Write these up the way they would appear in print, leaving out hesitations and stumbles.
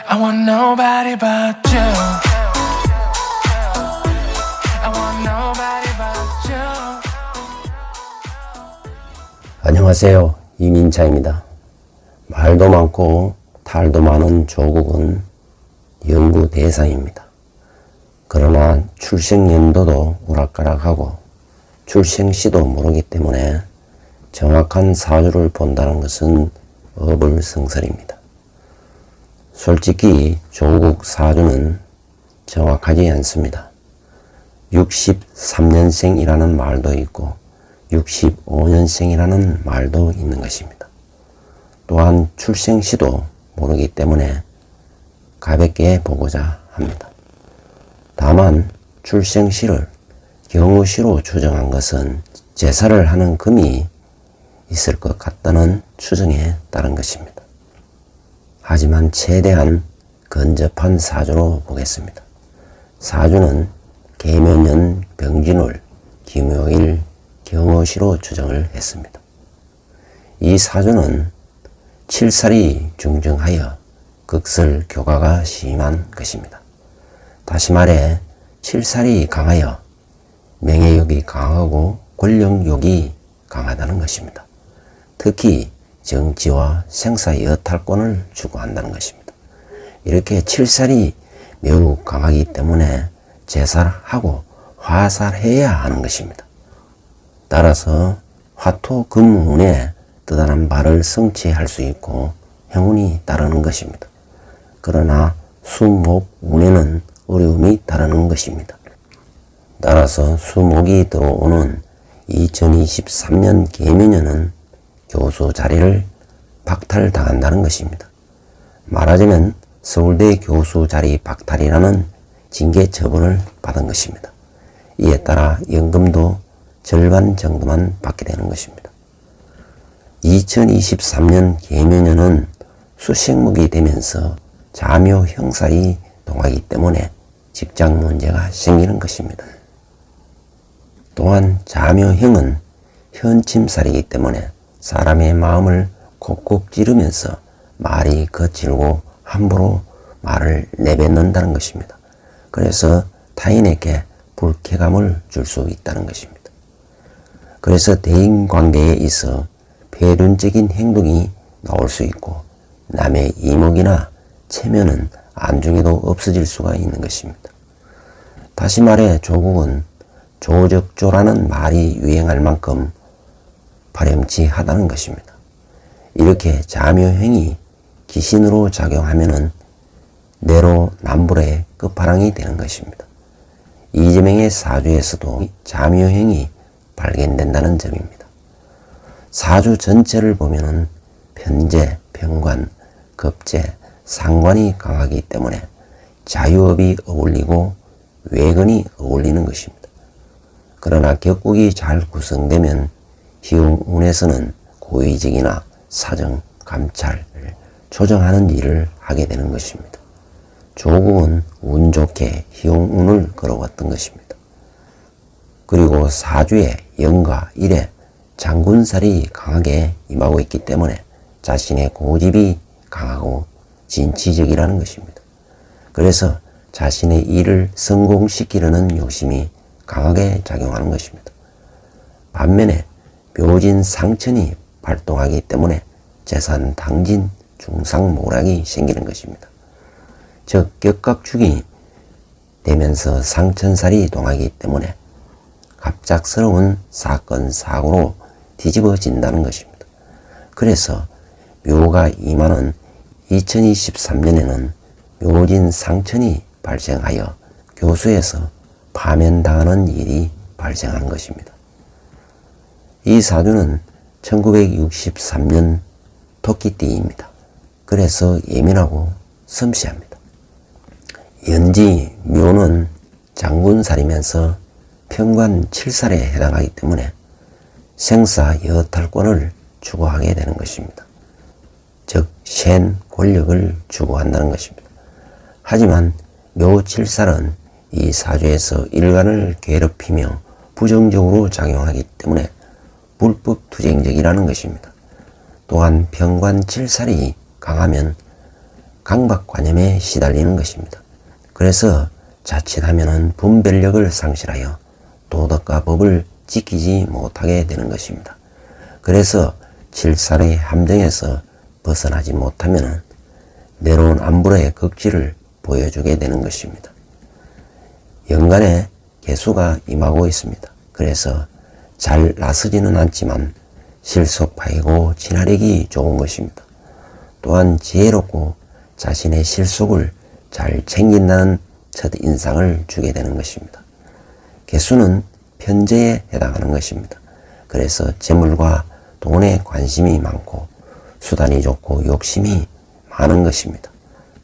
I want nobody but you. I want nobody but you. 안녕하세요. 이민자입니다. 말도 많고 탈도 많은 조국은 연구 대상입니다. 그러나 출생 연도도 오락가락하고 출생시도 모르기 때문에 정확한 사주를 본다는 것은 어불성설입니다. 솔직히 조국 사주는 정확하지 않습니다. 63년생이라는 말도 있고 65년생이라는 말도 있는 것입니다. 또한 출생시도 모르기 때문에 가볍게 보고자 합니다. 다만 출생시를 경우시로 추정한 것은 제사를 하는 금이 있을 것 같다는 추정에 따른 것입니다. 하지만 최대한 근접한 사주로 보겠습니다. 사주는 계묘년 병진월 김요일 경호시로 추정을 했습니다. 이 사주는 칠살이 중정하여 극설 교가가 심한 것입니다. 다시 말해 칠살이 강하여 명예욕이 강하고 권력욕이 강하다는 것입니다. 특히 정치와 생사 여탈권을 추구한다는 것입니다. 이렇게 칠살이 매우 강하기 때문에 제살하고 화살해야 하는 것입니다. 따라서 화토금운에 뜨다란 바를 성취할 수 있고 행운이 따르는 것입니다. 그러나 수목운에는 어려움이 따르는 것입니다. 따라서 수목이 들어오는 2023년 계묘년은 교수 자리를 박탈당한다는 것입니다. 말하자면 서울대 교수 자리 박탈이라는 징계 처분을 받은 것입니다. 이에 따라 연금도 절반 정도만 받게 되는 것입니다. 2023년 계묘년은 수식목이 되면서 자묘 형살이 동하기 때문에 직장 문제가 생기는 것입니다. 또한 자묘형은 현침살이기 때문에 사람의 마음을 콕콕 찌르면서 말이 거칠고 함부로 말을 내뱉는다는 것입니다. 그래서 타인에게 불쾌감을 줄 수 있다는 것입니다. 그래서 대인관계에 있어 폐륜적인 행동이 나올 수 있고 남의 이목이나 체면은 안중에도 없어질 수가 있는 것입니다. 다시 말해 조국은 조적조라는 말이 유행할 만큼 파렴치하다는 것입니다. 이렇게 자묘행이 기신으로 작용하면은 내로남불의 끝판왕이 되는 것입니다. 이재명의 사주에서도 자묘행이 발견된다는 점입니다. 사주 전체를 보면은 편재, 편관, 급재, 상관이 강하기 때문에 자유업이 어울리고 외근이 어울리는 것입니다. 그러나 격국이 잘 구성되면 희운에서는 고위직이나 사정, 감찰을 조정하는 일을 하게 되는 것입니다. 조국은 운 좋게 희운을 걸어왔던 것입니다. 그리고 사주에 영과 일에 장군살이 강하게 임하고 있기 때문에 자신의 고집이 강하고 진취적이라는 것입니다. 그래서 자신의 일을 성공시키려는 욕심이 강하게 작용하는 것입니다. 반면에 묘진 상천이 발동하기 때문에 재산 당진 중상모략이 생기는 것입니다. 즉 격각축이 되면서 상천살이 동하기 때문에 갑작스러운 사건 사고로 뒤집어진다는 것입니다. 그래서 묘가 임하는 2023년에는 묘진 상천이 발생하여 교수에서 파면당하는 일이 발생하는 것입니다. 이 사주는 1963년 토끼띠입니다. 그래서 예민하고 섬세합니다. 연지 묘는 장군살이면서 편관 7살에 해당하기 때문에 생사 여탈권을 추구하게 되는 것입니다. 즉 센 권력을 추구한다는 것입니다. 하지만 묘 7살은 이 사주에서 일간을 괴롭히며 부정적으로 작용하기 때문에 불법투쟁적이라는 것입니다. 또한 편관 7살이 강하면 강박관념에 시달리는 것입니다. 그래서 자칫하면 분별력을 상실하여 도덕과 법을 지키지 못하게 되는 것입니다. 그래서 칠살의 함정에서 벗어나지 못하면 내로남불의 극치를 보여주게 되는 것입니다. 연간에 개수가 임하고 있습니다. 그래서 잘 나서지는 않지만 실속파이고 친화력이 좋은 것입니다. 또한 지혜롭고 자신의 실속을 잘 챙긴다는 첫인상을 주게 되는 것입니다. 개수는 편재에 해당하는 것입니다. 그래서 재물과 돈에 관심이 많고 수단이 좋고 욕심이 많은 것입니다.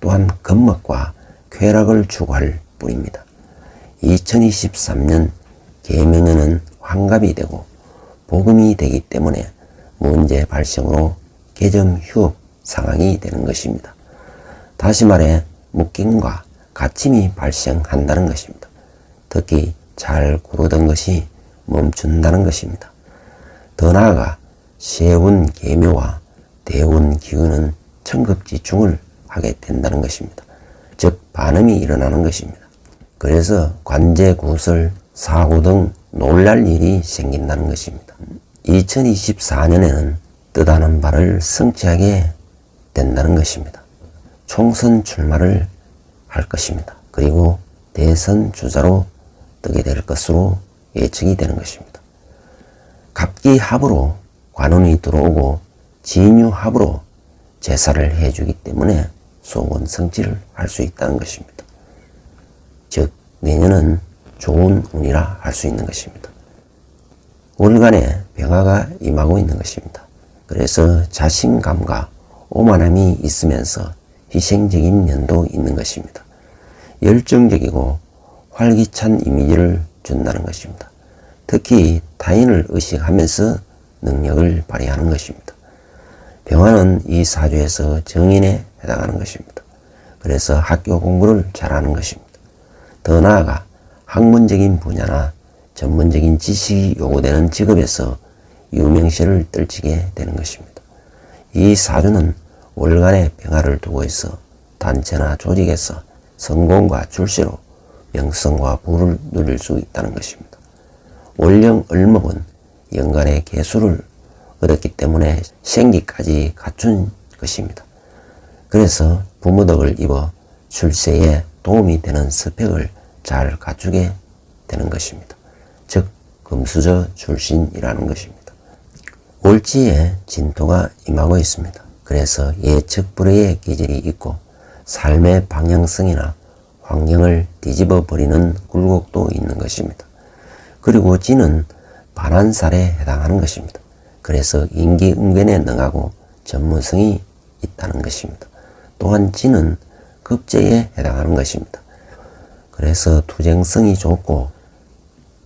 또한 겁먹과 쾌락을 추구할 뿐입니다. 2023년 계명에는 환갑이 되고 복음이 되기 때문에 문제 발생으로 개점 휴업 상황이 되는 것입니다. 다시 말해 묶임과 갇힘이 발생한다는 것입니다. 특히 잘 구르던 것이 멈춘다는 것입니다. 더 나아가 세운 계묘와 대운 기운은 천급지충을 하게 된다는 것입니다. 즉 반음이 일어나는 것입니다. 그래서 관제구설, 사고 등 놀랄 일이 생긴다는 것입니다. 2024년에는 뜻하는 바를 성취하게 된다는 것입니다. 총선 출마를 할 것입니다. 그리고 대선 주자로 뜨게 될 것으로 예측이 되는 것입니다. 갑기합으로 관운이 들어오고 진유합으로 제사를 해주기 때문에 소원 성취를 할 수 있다는 것입니다. 즉 내년은 좋은 운이라 할 수 있는 것입니다. 월간에 병화가 임하고 있는 것입니다. 그래서 자신감과 오만함이 있으면서 희생적인 면도 있는 것입니다. 열정적이고 활기찬 이미지를 준다는 것입니다. 특히 타인을 의식하면서 능력을 발휘하는 것입니다. 병화는 이 사주에서 정인에 해당하는 것입니다. 그래서 학교 공부를 잘하는 것입니다. 더 나아가 학문적인 분야나 전문적인 지식이 요구되는 직업에서 유명세를 떨치게 되는 것입니다. 이 사주는 월간에 병화를 두고 있어 단체나 조직에서 성공과 출세로 명성과 부를 누릴 수 있다는 것입니다. 월령 을목은 연간의 개수를 얻었기 때문에 생기까지 갖춘 것입니다. 그래서 부모덕을 입어 출세에 도움이 되는 스펙을 잘 갖추게 되는 것입니다. 즉 금수저 출신이라는 것입니다. 올지에 진토가 임하고 있습니다. 그래서 예측 불허의 기질이 있고 삶의 방향성이나 환경을 뒤집어 버리는 굴곡도 있는 것입니다. 그리고 지는 반환살에 해당하는 것입니다. 그래서 인기응변에 능하고 전문성이 있다는 것입니다. 또한 지는 급제에 해당하는 것입니다. 그래서 투쟁성이 좋고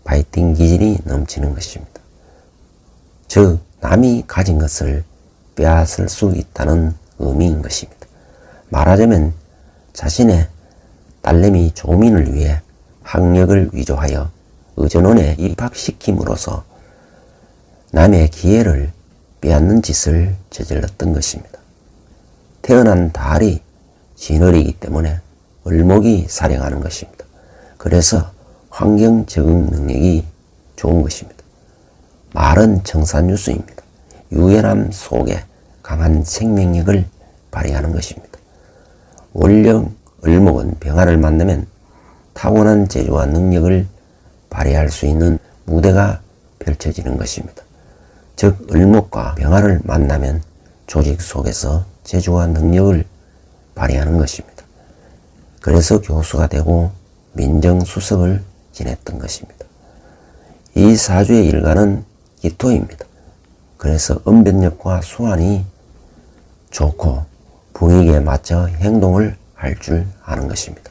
파이팅 기질이 넘치는 것입니다. 즉 남이 가진 것을 빼앗을 수 있다는 의미인 것입니다. 말하자면 자신의 딸내미 조민을 위해 학력을 위조하여 의전원에 입학시킴으로써 남의 기회를 빼앗는 짓을 저질렀던 것입니다. 태어난 달이 진월이기 때문에 을목이 살행하는 것입니다. 그래서 환경 적응 능력이 좋은 것입니다. 말은 청산유수입니다. 유연함 속에 강한 생명력을 발휘하는 것입니다. 월령 을목은 병화를 만나면 타고난 재주와 능력을 발휘할 수 있는 무대가 펼쳐지는 것입니다. 즉 을목과 병화를 만나면 조직 속에서 재주와 능력을 발휘하는 것입니다. 그래서 교수가 되고 민정수석을 지냈던 것입니다. 이 사주의 일간은 기토입니다. 그래서 언변력과 수완이 좋고 분위기에 맞춰 행동을 할 줄 아는 것입니다.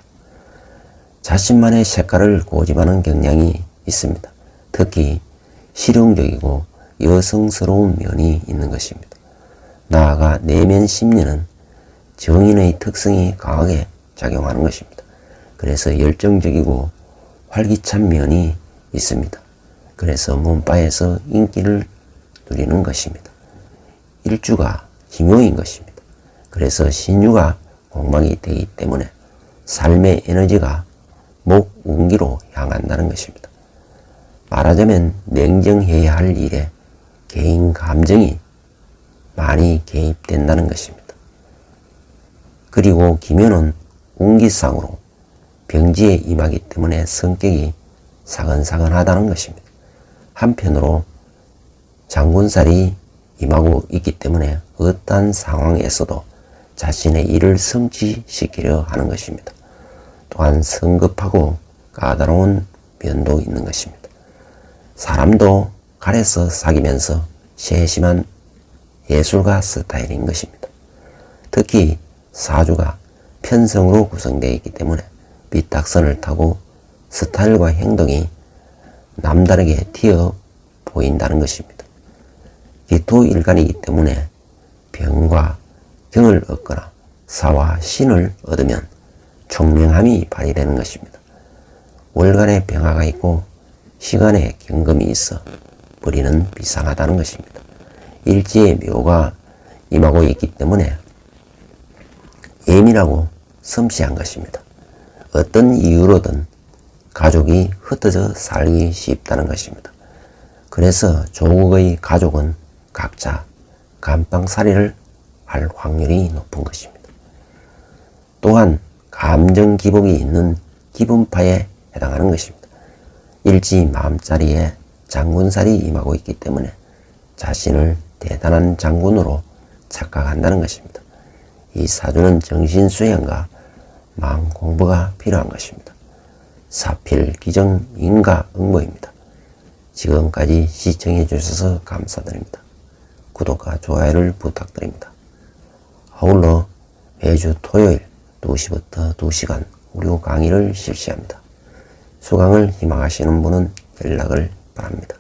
자신만의 색깔을 고집하는 경향이 있습니다. 특히 실용적이고 여성스러운 면이 있는 것입니다. 나아가 내면 심리는 정인의 특성이 강하게 작용하는 것입니다. 그래서 열정적이고 활기찬 면이 있습니다. 그래서 문바에서 인기를 누리는 것입니다. 일주가 기묘인 것입니다. 그래서 신유가 공방이 되기 때문에 삶의 에너지가 목 운기로 향한다는 것입니다. 말하자면 냉정해야 할 일에 개인 감정이 많이 개입된다는 것입니다. 그리고 기묘는 운기상으로 병지에 임하기 때문에 성격이 사근사근하다는 것입니다. 한편으로 장군살이 임하고 있기 때문에 어떠한 상황에서도 자신의 일을 성취시키려 하는 것입니다. 또한 성급하고 까다로운 면도 있는 것입니다. 사람도 갈에서 사귀면서 세심한 예술가 스타일인 것입니다. 특히 사주가 편성으로 구성되어 있기 때문에 삐딱선을 타고 스타일과 행동이 남다르게 튀어 보인다는 것입니다. 기토일간이기 때문에 병과 경을 얻거나 사와 신을 얻으면 총명함이 발휘되는 것입니다. 월간에 병화가 있고 시간에 경금이 있어 뿌리는 비상하다는 것입니다. 일지에 묘가 임하고 있기 때문에 예민하고 섬세한 것입니다. 어떤 이유로든 가족이 흩어져 살기 쉽다는 것입니다. 그래서 조국의 가족은 각자 감방살이를 할 확률이 높은 것입니다. 또한 감정 기복이 있는 기분파에 해당하는 것입니다. 일지 마음자리에 장군살이 임하고 있기 때문에 자신을 대단한 장군으로 착각한다는 것입니다. 이 사주는 정신수양과 마음 공부가 필요한 것입니다. 사필, 기정, 인가, 응보입니다. 지금까지 시청해 주셔서 감사드립니다. 구독과 좋아요를 부탁드립니다. 아울러 매주 토요일 2시부터 2시간 무료 강의를 실시합니다. 수강을 희망하시는 분은 연락을 바랍니다.